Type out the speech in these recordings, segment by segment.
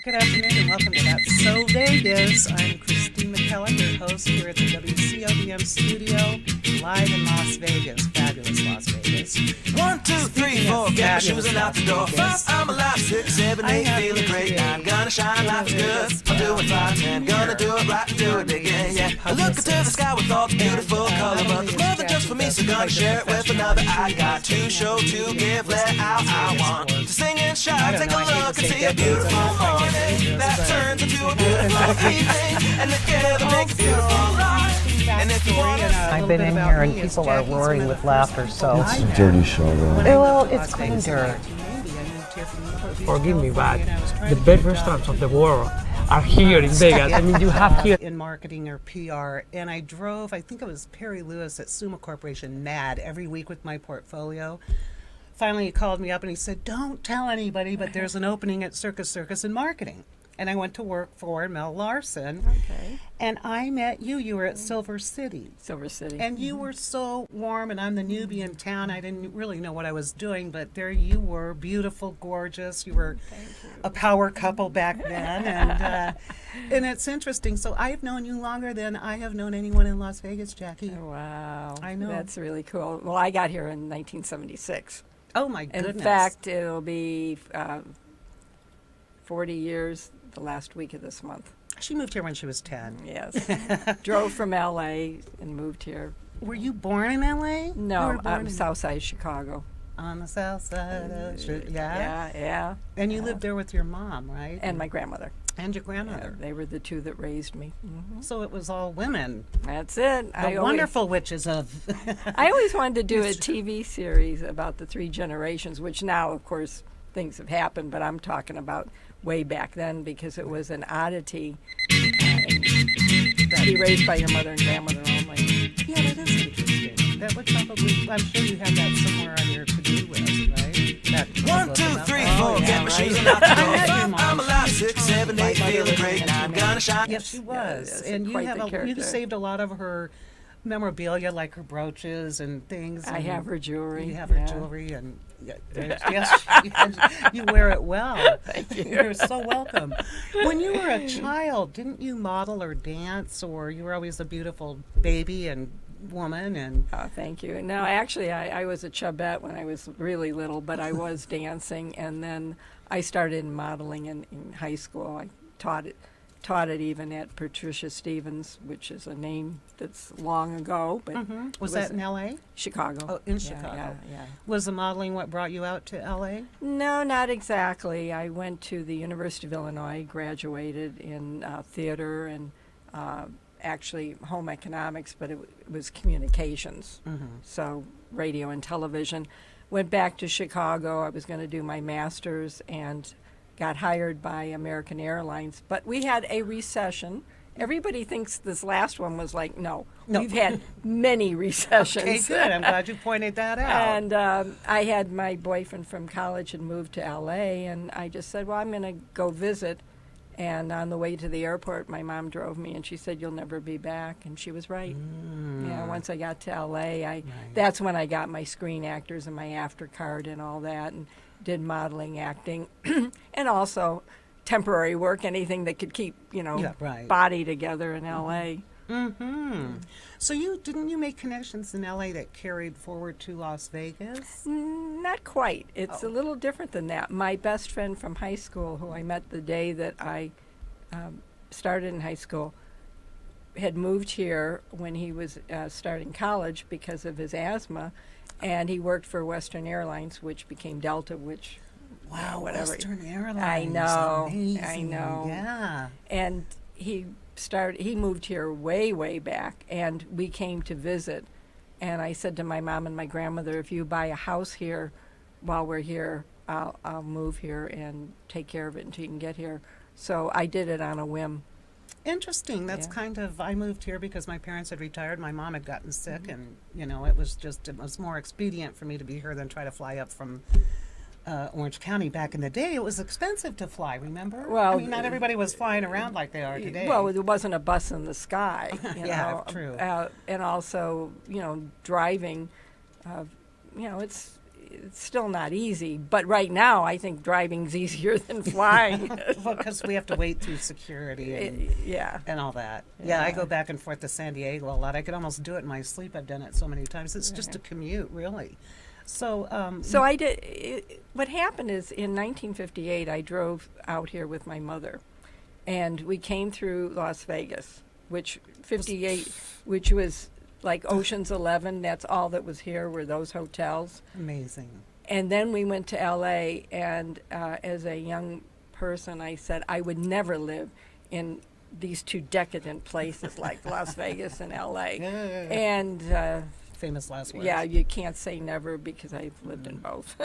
Good afternoon and welcome to That's So Vegas. I'm Christine McKellen, your host here at the WCODM studio, live in Las Vegas. Fabulous Las Vegas. 1, 2, 3, 4, get my shoes and out the door. 5, I'm alive. 6, 7, 8, feeling great. 9, gonna shine, life's good. I'm doing 5, 10, gonna do it right and do it big, yeah. I look into the sky with all the beautiful color, but it's more than just for me, so gonna share it with another. I got to show, to give, let out. I want to sing and shout. Take a look and see a beautiful morning that turns into a beautiful evening, and together makes a beautiful life. And if you want to, I've been in here and people are roaring with laughter, so. It's a dirty show, though. Well, it's kind of dirt. Forgive me, but the best restaurants of the world are here in Vegas. I mean, you have here. In marketing or PR, and I drove, I think it was Perry Lewis at Summa Corporation, mad every week with my portfolio. Finally, he called me up and he said, "Don't tell anybody, but there's an opening at Circus in marketing." And I went to work for Mel Larson. Okay. And I met you. You were at Silver City. Silver City. And you were so warm, and I'm the newbie in town. I didn't really know what I was doing, but there you were, beautiful, gorgeous. You were a power couple back then. And it's interesting. So I've known you longer than I have known anyone in Las Vegas, Jackie. Wow. I know. That's really cool. Well, I got here in 1976. Oh, my goodness. In fact, it'll be 40 years the last week of this month. She moved here when she was 10. Yes. Drove from L.A. and moved here. Were you born in L.A.? No, I'm Southside Chicago. On the south side of Chicago. Yeah. And you lived there with your mom, right? And my grandmother. And your grandmother. They were the two that raised me. Mm-hmm. So it was all women. That's it. The wonderful witches of... I always wanted to do a TV series about the three generations, which now, of course, things have happened, but I'm talking about way back then because it was an oddity to be raised by your mother and grandmother only. Yeah, that is interesting. That would probably... I'm sure you have that somewhere on your to-do list, right? That 1, 2, 3, 4, get my shoes and out the door. 5, I'm alive. 6, 7, 8, feeling great. 9, gonna shine. Yes, she was. Yes, and you saved a lot of her memorabilia, like her brooches and things. I have her jewelry. You have her jewelry, and yes, you wear it well. Thank you. You're so welcome. When you were a child, didn't you model or dance, or you were always a beautiful baby and woman? And oh, thank you. No, actually, I was a chubette when I was really little, but I was dancing, and then I started modeling in high school. I taught it even at Patricia Stevens, which is a name that's long ago. But was that in L.A.? Chicago. Oh, in Chicago. Yeah. Was the modeling what brought you out to L.A.? No, not exactly. I went to the University of Illinois, graduated in theater and actually home economics, but it was communications, so radio and television. Went back to Chicago. I was going to do my master's and got hired by American Airlines, but we had a recession. Everybody thinks this last one was like, no. We've had many recessions. Okay, good. I'm glad you pointed that out. And I had my boyfriend from college had moved to L.A., and I just said, well, I'm going to go visit. And on the way to the airport, my mom drove me, and she said, you'll never be back. And she was right. Yeah, once I got to L.A., that's when I got my Screen Actors and my AfterCard and all that, and did modeling, acting, and also temporary work, anything that could keep, body together in L.A. So didn't you make connections in L.A. that carried forward to Las Vegas? Not quite. It's a little different than that. My best friend from high school, who I met the day that I started in high school, had moved here when he was starting college because of his asthma, and he worked for Western Airlines, which became Delta, which... Wow, whatever. Western Airlines. I know. Amazing. I know. Yeah. And he moved here way back, and we came to visit. And I said to my mom and my grandmother, if you buy a house here while we're here, I'll move here and take care of it until you can get here. So I did it on a whim. Interesting. That's kind of, I moved here because my parents had retired. My mom had gotten sick, and, it was more expedient for me to be here than try to fly up from Orange County back in the day. It was expensive to fly, remember? Well, not everybody was flying around like they are today. Well, there wasn't a bus in the sky. Yeah, true. And also, driving, it's still not easy. But right now, I think driving's easier than flying. Well, because we have to wait through security and, Yeah. and all that. Yeah, I go back and forth to San Diego a lot. I could almost do it in my sleep. I've done it so many times. It's just a commute, really. So, So I did. What happened is in 1958, I drove out here with my mother, and we came through Las Vegas, which 58, which was like Ocean's 11. That's all that was here were those hotels. amazing. And then we went to L.A. and as a young person, I said I would never live in these two decadent places like Las Vegas and L.A. And Famous last words. yeah, you can't say never because I've lived in both.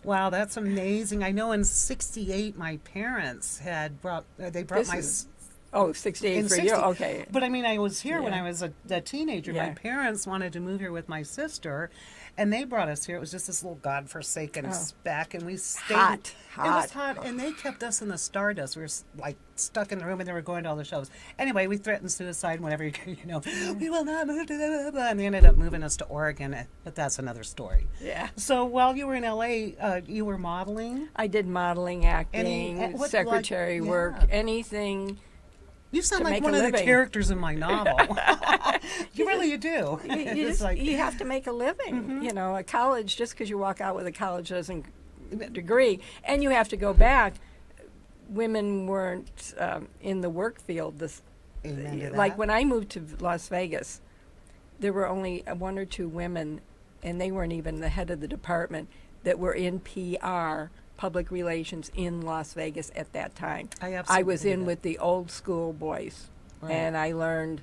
Wow, that's amazing. I know in '68 my parents had brought This my is- Oh, 68 in for 60. you. Okay. But I mean, I was here when Yeah. I was a teenager. My Yeah. parents wanted to move here with my sister, and they brought us here. It was just this little godforsaken speck, and we stayed. Hot, It was hot. hot, and they kept us in the stardust. We were like stuck in the room, and they were going to all the shows. Anyway, we threatened suicide whenever we will not move to blah, blah, blah, and they ended up moving us to Oregon. But that's another story. Yeah. So while you were in LA, you were modeling. I did modeling, acting, what, secretary like- work, yeah. anything. You sound To like make one a of the living. characters in my novel. You do. You, you, It's just, like- you have to make a living. You know, a college, just because you walk out with a college doesn't degree, and you have to go back. Women weren't in the work field. Amen to Like that. when I moved to Las Vegas, there were only one or two women, and they weren't even the head of the department, that were in PR, public relations, in Las Vegas at that time. I was absolutely in did. with the old school boys, Right. and I learned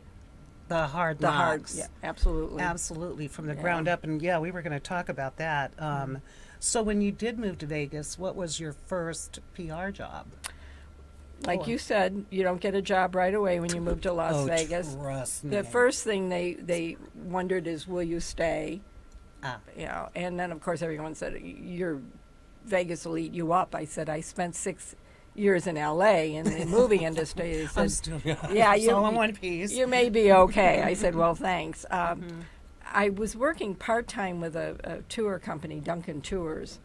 the hard the hard. knocks. Yeah, absolutely. Absolutely, from the Yeah. ground up. And yeah, we were going to talk about that. So when you did move to Vegas, what was your first PR job? Like you said, you don't get a job right away when you move to Las Vegas. Trust me. The first thing they wondered is, will you stay? Ah. You know, and then of course everyone said, your Vegas will eat you up. I said, I spent 6 years in L.A. in the movie industry. They I'm said, still yeah, it's all in one piece. you may be okay. I said, well, thanks. I was working part-time with a tour company, Duncan Tours,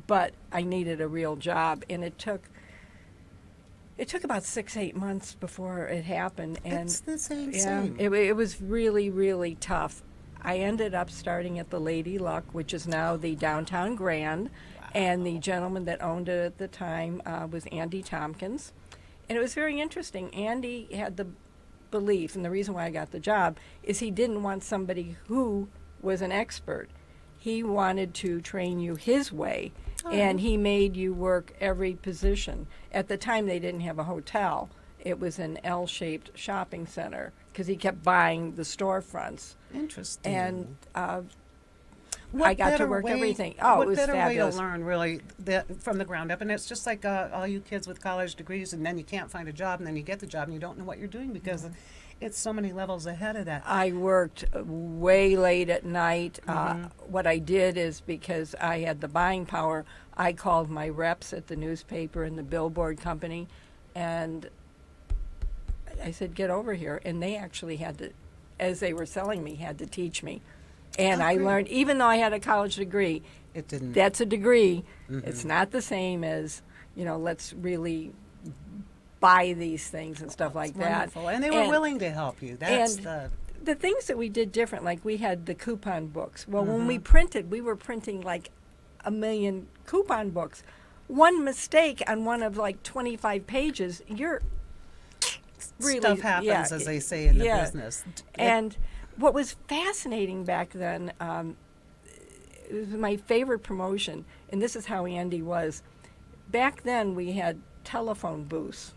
but I needed a real job, and it took about 6-8 months before it happened. And It's the same. it was really, really tough. I ended up starting at the Lady Luck, which is now the Downtown Grand, and the gentleman that owned it at the time was Andy Tompkins. And it was very interesting. Andy had the belief, and the reason why I got the job is he didn't want somebody who was an expert. He wanted to train you his way, and he made you work every position. At the time, they didn't have a hotel. It was an L-shaped shopping center because he kept buying the storefronts. Interesting. And What I got to better work way- everything. Oh, what it was better fabulous. way to learn, really, from the ground up. And it's just like all you kids with college degrees, and then you can't find a job, and then you get the job, and you don't know what you're doing because it's so many levels ahead of that. I worked way late at night. What I did is, because I had the buying power, I called my reps at the newspaper and the billboard company, and I said, get over here. And they actually had to, as they were selling me, had to teach me. And I great. learned, even though I had a college degree, It didn't. that's a degree. It's not the same as, let's really buy these things and stuff like that. Wonderful. And they were willing to help you. That's and the things that we did different, like we had the coupon books. Well, when we printed, we were printing like 1 million coupon books. One mistake on one of like 25 pages, you're really stuff happens, yeah, as they say in the yeah. business. And what was fascinating back then, it was my favorite promotion, and this is how Andy was. Back then, we had telephone booths.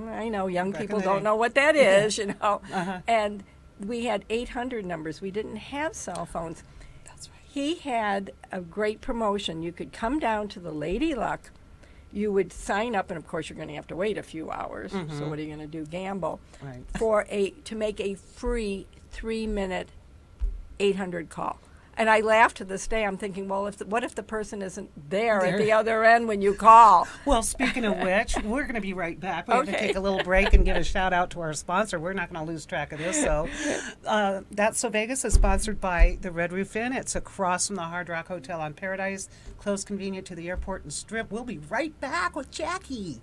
I know young Back in people the don't day. know what that is, Uh-huh. And we had 800 numbers. We didn't have cell phones. That's right. He had a great promotion. You could come down to the Lady Luck. You would sign up, and of course, you're going to have to wait a few hours. So what are you going to do? Gamble Right. to make a free 3-minute 800 call. And I laugh to this day. I'm thinking, well, what if the person isn't there at the other end when you call? Well, speaking of which, we're going to be right back. We're going to Okay. take a little break and give a shout out to our sponsor. We're not going to lose track of this. So, That's So Vegas is sponsored by the Red Roof Inn. It's across from the Hard Rock Hotel on Paradise, close, convenient to the airport and Strip. We'll be right back with Jackie.